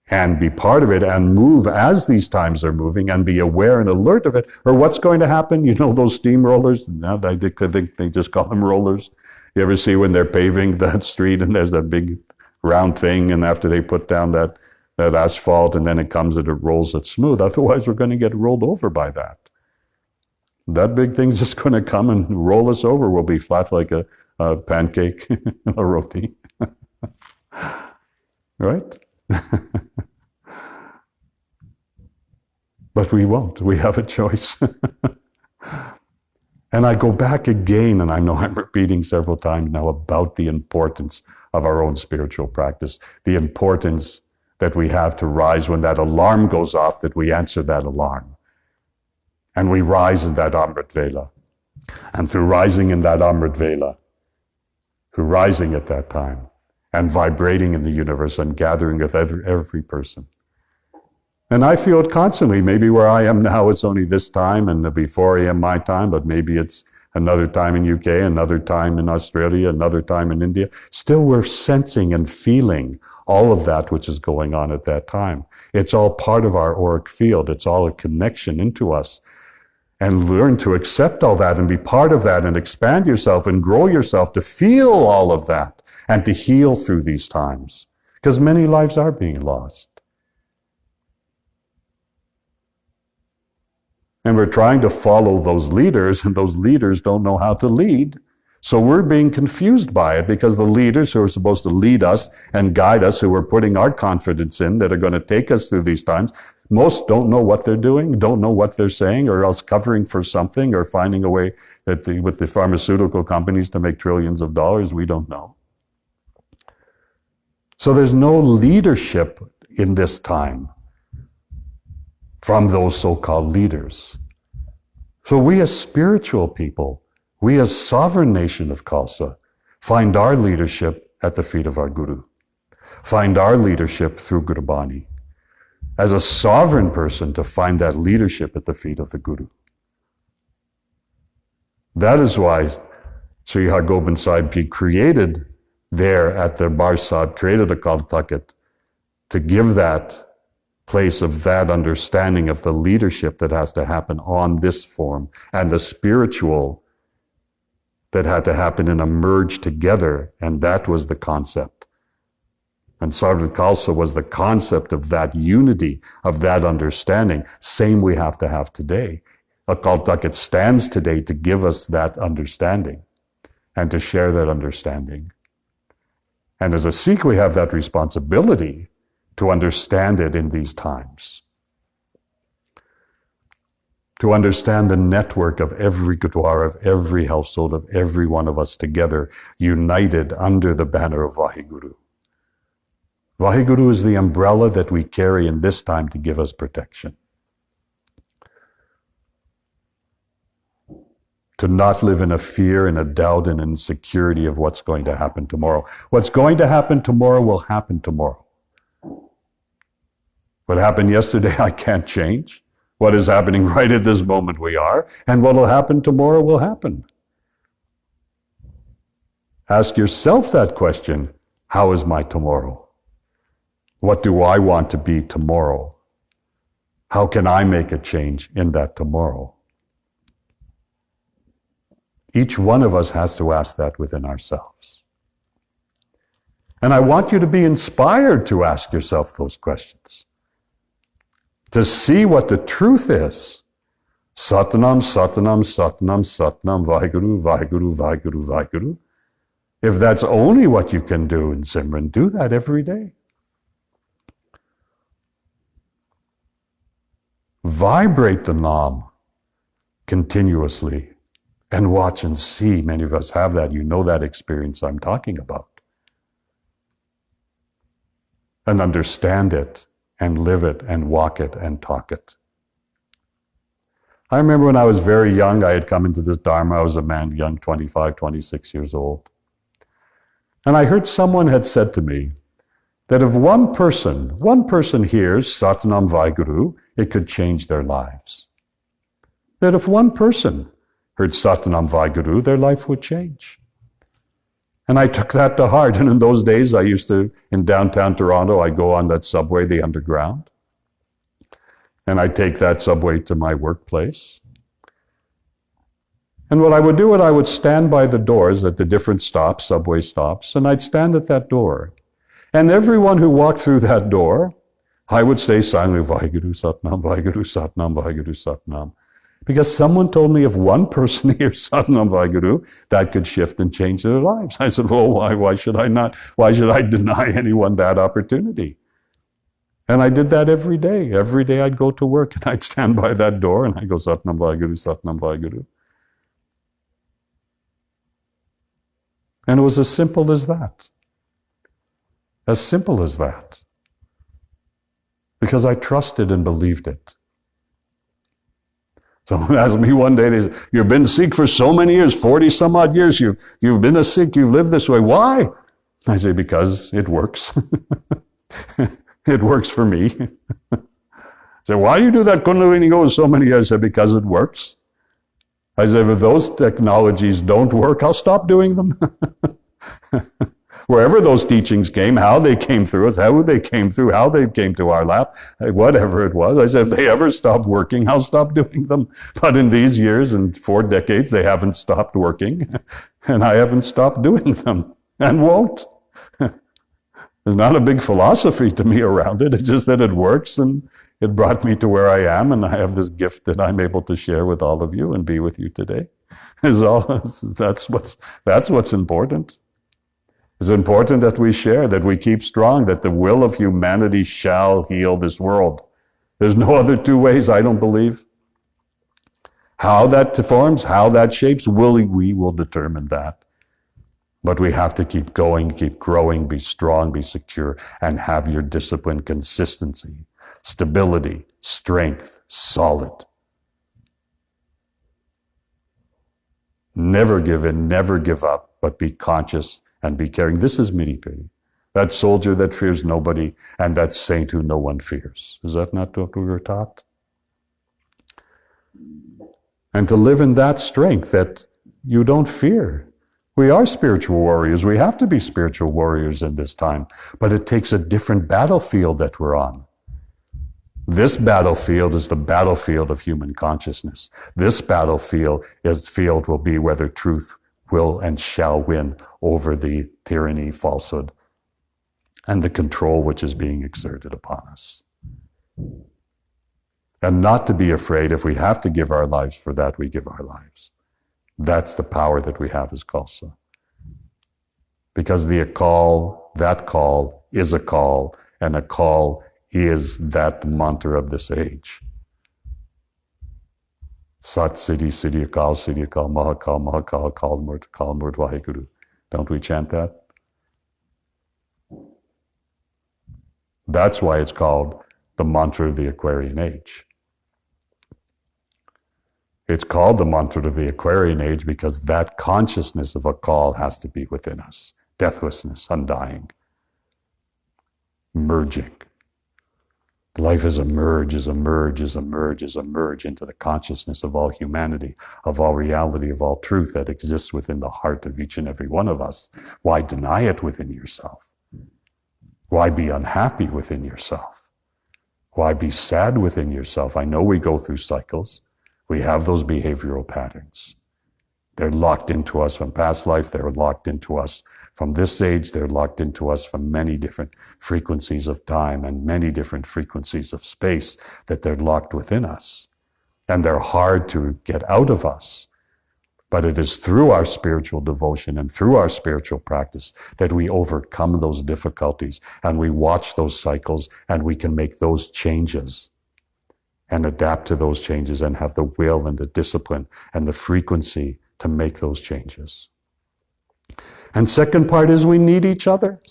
and be part of it and move as these times are moving and be aware and alert of it, or what's going to happen. You know those steamrollers? Now they just call them rollers. You ever see when they're paving that street and there's that big round thing, and after they put down that asphalt and then it comes and it rolls it smooth. Otherwise we're going to get rolled over by that. That big thing's just going to come and roll us over. We'll be flat like a pancake, a roti. Right? But we won't. We have a choice. And I go back again, and I know I'm repeating several times now about the importance of our own spiritual practice, the importance that we have to rise when that alarm goes off, that we answer that alarm. And we rise in that Amrit Vela. And through rising in that Amrit Vela, through rising at that time, and vibrating in the universe and gathering with every person. And I feel it constantly. Maybe where I am now, it's only this time, and it'll be 4 a.m. my time, but maybe it's another time in UK, another time in Australia, another time in India. Still, we're sensing and feeling all of that which is going on at that time. It's all part of our auric field. It's all a connection into us. And learn to accept all that and be part of that and expand yourself and grow yourself to feel all of that and to heal through these times. Because many lives are being lost. And we're trying to follow those leaders, and those leaders don't know how to lead. So we're being confused by it, because the leaders who are supposed to lead us and guide us, who we're putting our confidence in, that are going to take us through these times, most don't know what they're doing, don't know what they're saying, or else covering for something, or finding a way that with the pharmaceutical companies to make trillions of dollars. We don't know. So there's no leadership in this time from those so-called leaders. So we as spiritual people, we as sovereign nation of Khalsa, find our leadership at the feet of our Guru. Find our leadership through Gurbani. As a sovereign person, to find that leadership at the feet of the Guru. That is why Sri Har Gobind Sahib Ji created there at the Darbar Sahib, created a Katha to give that place of that understanding of the leadership that has to happen on this form, and the spiritual that had to happen in a merge together, and that was the concept. And Sahib Khalsa was the concept of that unity, of that understanding. Same we have to have today. Akal Takht stands today to give us that understanding and to share that understanding. And as a Sikh, we have that responsibility to understand it in these times. To understand the network of every Gurdwara, of every household, of every one of us together, united under the banner of Vaheguru. Vaheguru is the umbrella that we carry in this time to give us protection. To not live in a fear and a doubt and insecurity of what's going to happen tomorrow. What's going to happen tomorrow will happen tomorrow. What happened yesterday, I can't change. What is happening right at this moment, we are. And what will happen tomorrow will happen. Ask yourself that question. How is my tomorrow? What do I want to be tomorrow? How can I make a change in that tomorrow? Each one of us has to ask that within ourselves. And I want you to be inspired to ask yourself those questions. to see what the truth is. Satnam, Satnam, Satnam, Satnam, Vaheguru, Vaheguru, Vaheguru, Vaheguru. If that's only what you can do in Simran, do that every day. Vibrate the Naam continuously and watch and see. Many of us have that. You know that experience I'm talking about. And understand it and live it and walk it and talk it. I remember when I was very young, I had come into this Dharma. I was a man, young, 25, 26 years old. And I heard someone had said to me that if one person hears Satnam Vaheguru, it could change their lives. That if one person heard Satnam Vaheguru, their life would change. And I took that to heart. And in those days, I used to, in downtown Toronto, I'd go on that subway, the Underground. And I'd take that subway to my workplace. And what I would do, I would stand by the doors at the different stops, subway stops, and I'd stand at that door. And everyone who walked through that door, I would say silently, Vaheguru Satnam, Vaheguru Satnam, Vaheguru Satnam. Because someone told me if one person hears Satnam Vaheguru, that could shift and change their lives. I said, well, why should I not? Why should I deny anyone that opportunity? And I did that every day. Every day I'd go to work and I'd stand by that door and I'd go Satnam Vaheguru, Satnam Vaheguru. And it was as simple as that. As simple as that. Because I trusted and believed it. Someone asked me one day, they said, you've been Sikh for so many years, 40 some odd years, you've been a Sikh, you've lived this way. Why? I say, because it works. It works for me. I say, why do you do that Kundalini Yoga so many years? I said, because it works. I said, if those technologies don't work, I'll stop doing them. Wherever those teachings came, how they came through us, how they came through, how they came to our lap, whatever it was. I said, if they ever stop working, I'll stop doing them. But in these years and 4 decades, they haven't stopped working. And I haven't stopped doing them and won't. There's not a big philosophy to me around it. It's just that it works and it brought me to where I am, and I have this gift that I'm able to share with all of you and be with you today. That's what's important. It's important that we share, that we keep strong, that the will of humanity shall heal this world. There's no other two ways, I don't believe. How that forms, how that shapes, we will determine that. But we have to keep going, keep growing, be strong, be secure, and have your discipline, consistency, stability, strength, solid. Never give in, never give up, but be conscious and be caring. This is Miripiri, that soldier that fears nobody, and that saint who no one fears. Is that not what we were taught? And to live in that strength that you don't fear. We are spiritual warriors. We have to be spiritual warriors in this time, but it takes a different battlefield that we're on. This battlefield is the battlefield of human consciousness. This battlefield will be whether truth will and shall win over the tyranny, falsehood, and the control which is being exerted upon us. And not to be afraid. If we have to give our lives for that, we give our lives. That's the power that we have as Khalsa. Because that call is a call, and a call is that mantra of this age. Sat Siddhi Siddhi Akal Siddhi Akal Mahakal Mahakal Kal Murt Vaheguru. Don't we chant that? That's why it's called the mantra of the Aquarian age. It's called the mantra of the Aquarian age because that consciousness of a call has to be within us. Deathlessness, undying, merging. Life is a merge into the consciousness of all humanity, of all reality, of all truth that exists within the heart of each and every one of us. Why deny it within yourself? Why be unhappy within yourself? Why be sad within yourself? I know we go through cycles. We have those behavioral patterns. They're locked into us from past life. They're locked into us from this age. They're locked into us from many different frequencies of time and many different frequencies of space that they're locked within us. And they're hard to get out of us. But it is through our spiritual devotion and through our spiritual practice that we overcome those difficulties and we watch those cycles and we can make those changes and adapt to those changes and have the will and the discipline and the frequency to make those changes. And second part is we need each other.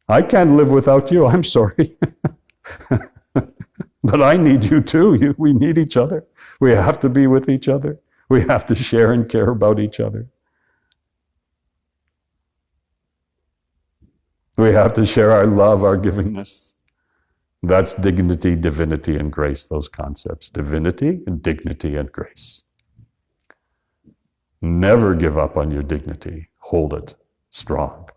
I can't live without you, I'm sorry. But I need you too. We need each other. We have to be with each other. We have to share and care about each other. We have to share our love, our givingness. That's dignity, divinity, and grace, those concepts. Divinity, and dignity, and grace. Never give up on your dignity. Hold it strong.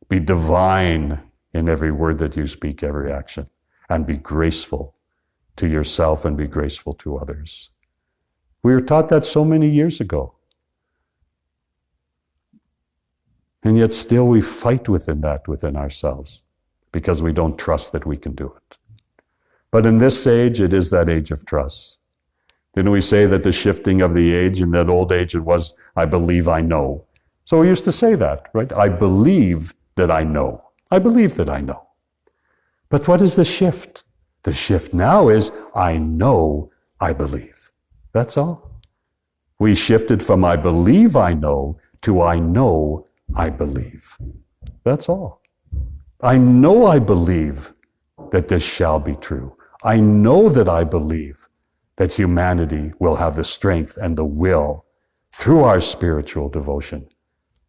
Be divine in every word that you speak, every action. And be graceful to yourself and be graceful to others. We were taught that so many years ago. And yet still we fight within ourselves because we don't trust that we can do it. But in this age, it is that age of trust. Didn't we say that the shifting of the age, in that old age it was, I believe I know. So we used to say that, right? I believe that I know. I believe that I know. But what is the shift? The shift now is, I know I believe. That's all. We shifted from I believe I know to I know I believe. That's all. I know I believe that this shall be true. I know that I believe that humanity will have the strength and the will through our spiritual devotion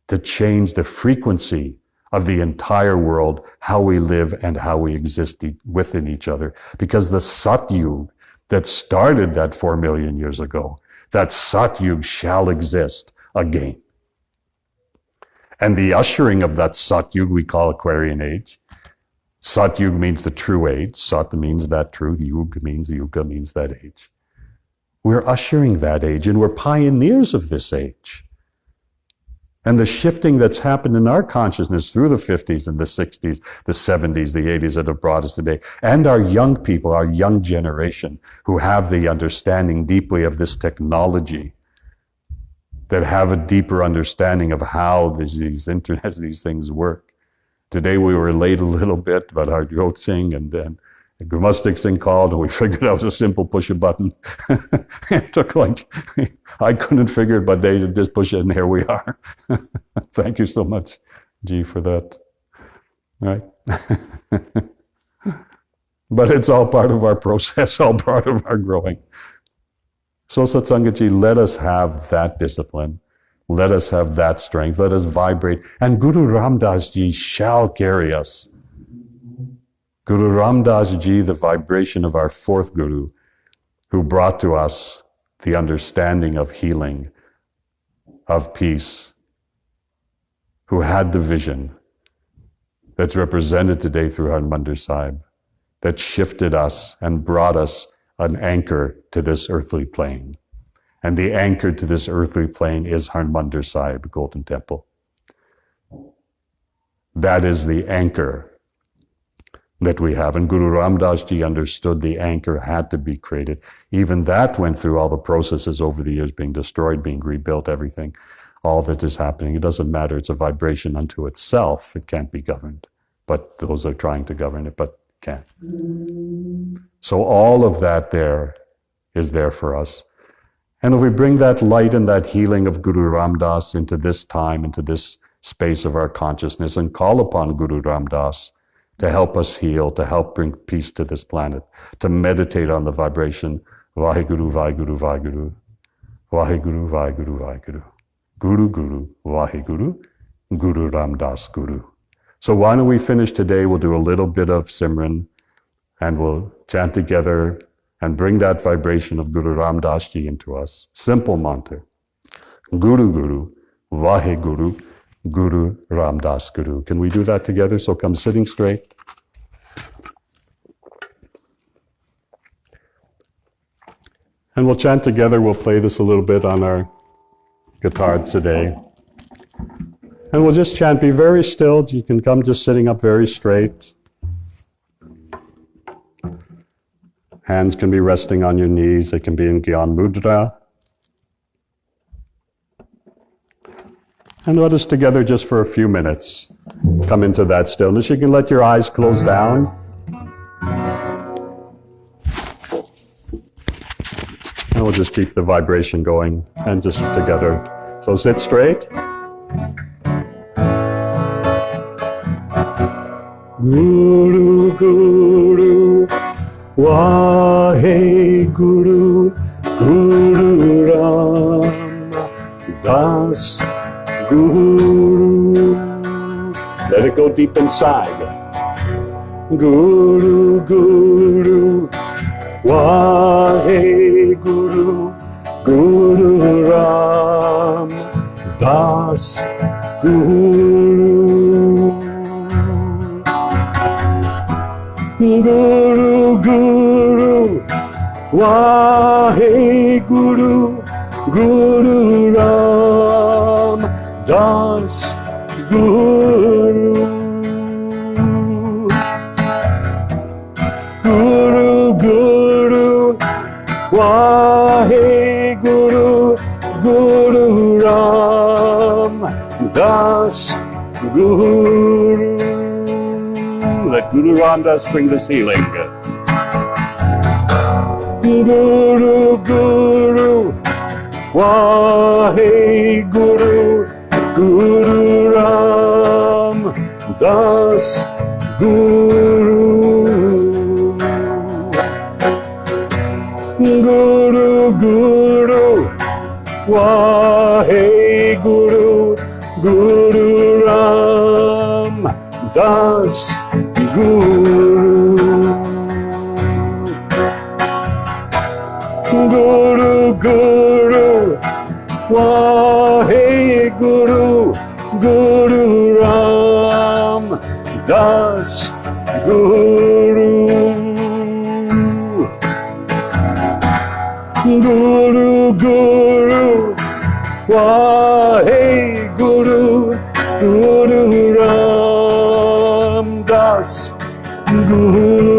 to change the frequency of the entire world, how we live and how we exist within each other. Because the Satyug that started that 4 million years ago, that Satyug shall exist again. And the ushering of that Satyug we call Aquarian Age. Satyug means the true age. Sat means that truth. Yuga means that age. We're ushering that age and we're pioneers of this age. And the shifting that's happened in our consciousness through the 50s and the 60s, the 70s, the 80s that have brought us today, and our young people, our young generation, who have the understanding deeply of this technology, that have a deeper understanding of how these internet, these things work. Today we were late a little bit, but our coaching and then the Gurmustic thing called, and we figured out a simple push a button. It took I couldn't figure it, but they just push it and here we are. Thank you so much, G, for that. Right? But it's all part of our process, all part of our growing. So Satsangaji, let us have that discipline. Let us have that strength. Let us vibrate. And Guru Ramdas Ji shall carry us. Guru Ramdas Ji, the vibration of our fourth Guru, who brought to us the understanding of healing, of peace, who had the vision that's represented today through Harmandir Sahib, that shifted us and brought us an anchor to this earthly plane. And the anchor to this earthly plane is Harmandir Sahib, Golden Temple. That is the anchor that we have. And Guru Ramdas Ji understood the anchor had to be created. Even that went through all the processes over the years, being destroyed, being rebuilt, everything, all that is happening. It doesn't matter. It's a vibration unto itself. It can't be governed. But those are trying to govern it, but can't. So all of that there is there for us. And if we bring that light and that healing of Guru Ramdas into this time, into this space of our consciousness, and call upon Guru Ramdas to help us heal, to help bring peace to this planet, to meditate on the vibration, Vaheguru, Vaheguru, Vaheguru, Vaheguru, Vaheguru, Vaheguru, Guru, Guru, Vaheguru, Guru Ramdas Guru. So why don't we finish today? We'll do a little bit of Simran, and we'll chant together and bring that vibration of Guru Ramdas Ji into us. Simple mantra. Guru, Guru, Vaheguru, Guru Ramdas Guru. Can we do that together? So come sitting straight. And we'll chant together. We'll play this a little bit on our guitar today. And we'll just chant, be very still. You can come just sitting up very straight. Hands can be resting on your knees. They can be in Gyan Mudra. And let us together just for a few minutes come into that stillness. You can let your eyes close down. And we'll just keep the vibration going and just together. So sit straight. Guru Guru Vahe Guru Guru Ram Das Guru. Let it go deep inside. Guru Guru Vahe Guru Guru Ram Das Guru. Guru Guru Vahe Guru Guru Ram Das Guru. Guru Guru Vahe Guru Guru Ram Das Guru. Let Guru Ramdas bring this healing. Guru Guru Vahe Guru Guru Ram Das Guru. Guru Guru Vahe Guru Guru Ram Das Guru. Guru Guru Vahe Guru Guru Ram Das Guru. Guru Guru Vahe Guru Guru Ram Das Guru.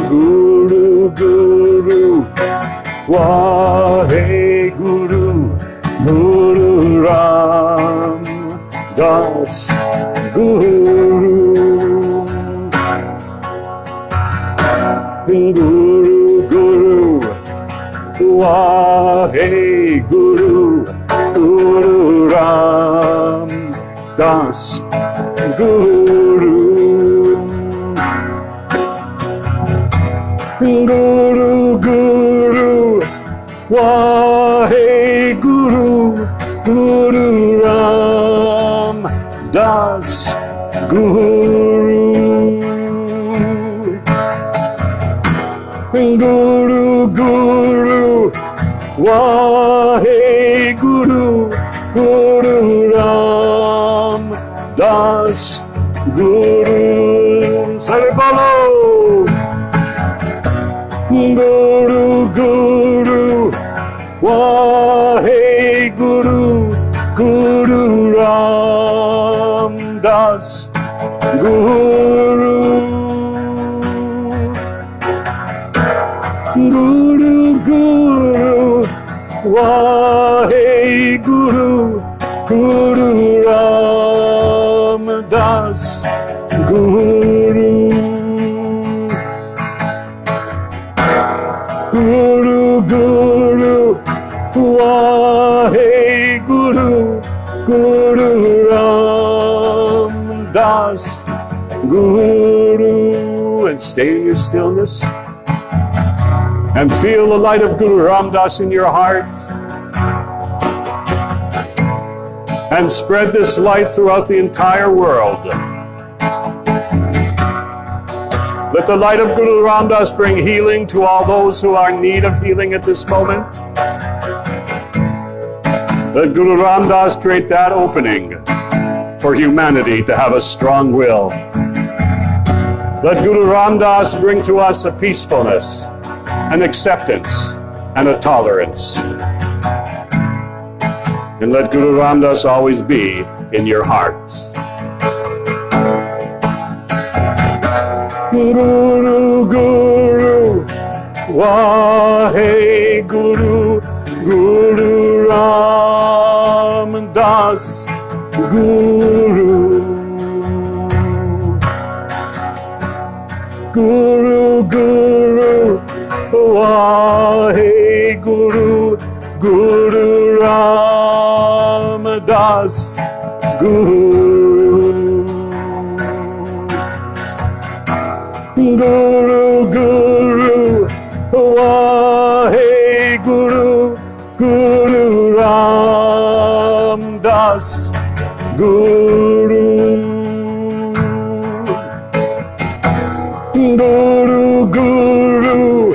Guru Guru Vahe Guru Guru Ram Das Guru. Guru Guru Vahe Guru Guru Ram Das Guru. Guru Guru Vahe Guru Guru Ram Das Guru. Guru Guru Vahe Guru Guru Ram Das Guru. Sari bolo. Guru Guru Vahe Guru Guru Ram Das Guru. Guru Guru Vahe Guru Guru Ram Das Guru. Guru Guru Vahe Guru Guru Ram Das Guru. And stay in your stillness and feel the light of Guru Ramdas in your heart. And spread this light throughout the entire world. Let the light of Guru Ramdas bring healing to all those who are in need of healing at this moment. Let Guru Ramdas create that opening for humanity to have a strong will. Let Guru Ramdas bring to us a peacefulness, an acceptance, and a tolerance. And let Guru Ram Das always be in your heart. Guru, Guru, Wahe Guru, Guru Ram Das, Guru. Guru, Guru, Wahe Guru, Guru Ram Das, Guru. Guru, Guru, Wahe Guru, Guru Ram Das, Guru. Guru, Guru,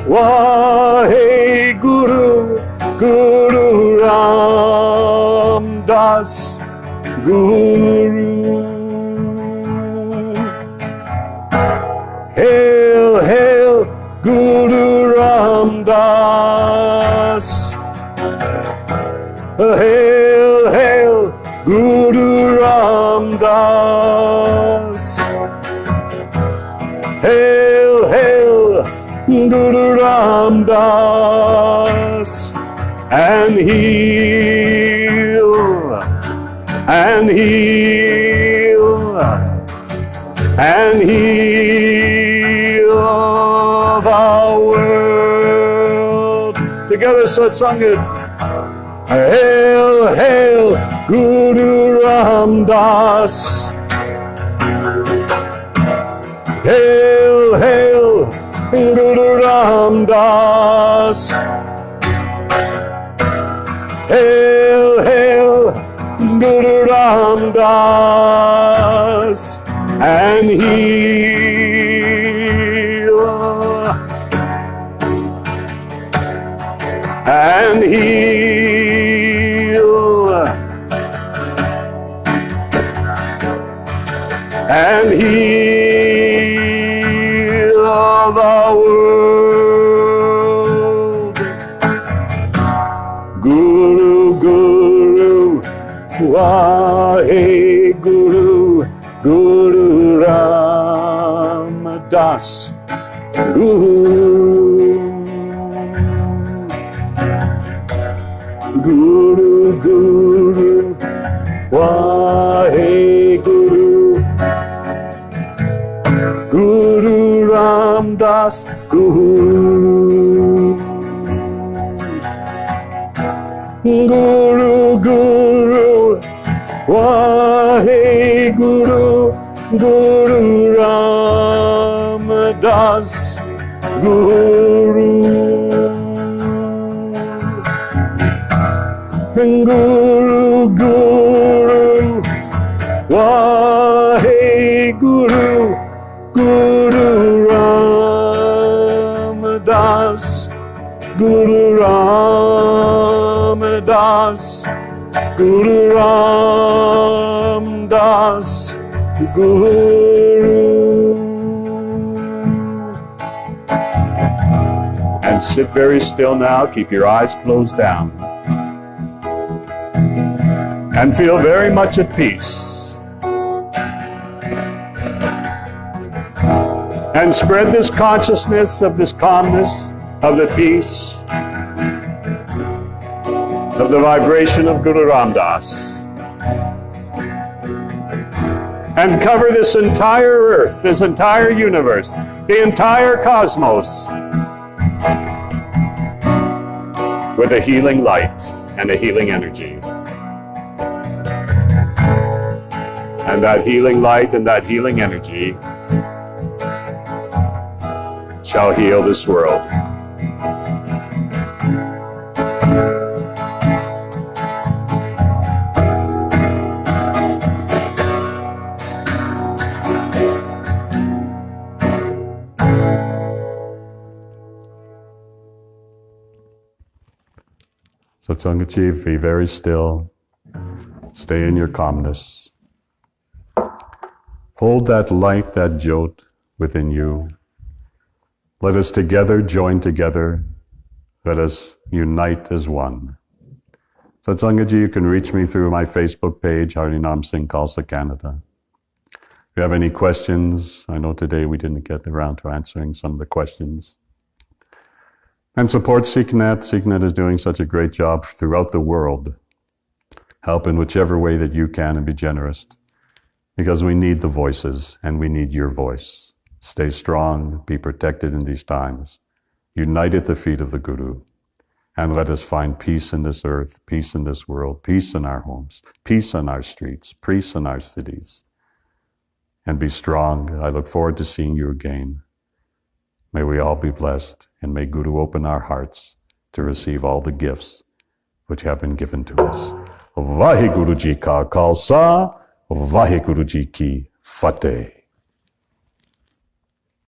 Wahe Guru, Guru Ram Das, Guru. Hail, hail, Guru Ram Das. Hail, hail, Guru Ram Das. Hail, hail, Guru Ram Das. And heal, and heal, and heal the world. Together, satsang it. Hail, hail, Guru Ram Das. Hail, hail, Guru Ram Das. Hail, hail, Guru Ram Das. And heal, and heal, and heal the world. Guru, Guru, Wahe Guru, Guru Ram Das, Guru. Guru, Guru, Wahe Guru, Guru Ram Das, Guru. Guru, Guru, Wahe Guru, Guru Ram Das, Guru. Guru, Guru, Wahe Guru, Guru Ram Das, Guru Ram Das, Guru Ram Das, Guru. And sit very still now. Keep your eyes closed down. And feel very much at peace. And spread this consciousness of this calmness, of the peace, of the vibration of Guru Ram Das. And cover this entire earth, this entire universe, the entire cosmos with a healing light and a healing energy. And that healing light and that healing energy shall heal this world. Satsang achieved, be very still. Stay in your calmness. Hold that light, that jyot within you. Let us together join together Let us unite as one. Satsangaji, you can reach me through my Facebook page, Naam Singh Khalsa Canada. If you have any questions, I know today we didn't get around to answering some of the questions. And support SikhNet. SikhNet is doing such a great job throughout the world. Help in whichever way that you can and be generous. Because we need the voices and we need your voice. Stay strong, be protected in these times. Unite at the feet of the Guru. And let us find peace in this earth, peace in this world, peace in our homes, peace in our streets, peace in our cities. And be strong. I look forward to seeing you again. May we all be blessed, and may Guru open our hearts to receive all the gifts which have been given to us. Vaheguru Ji Ka Khalsa, Vaheguru Ji Ki Fateh.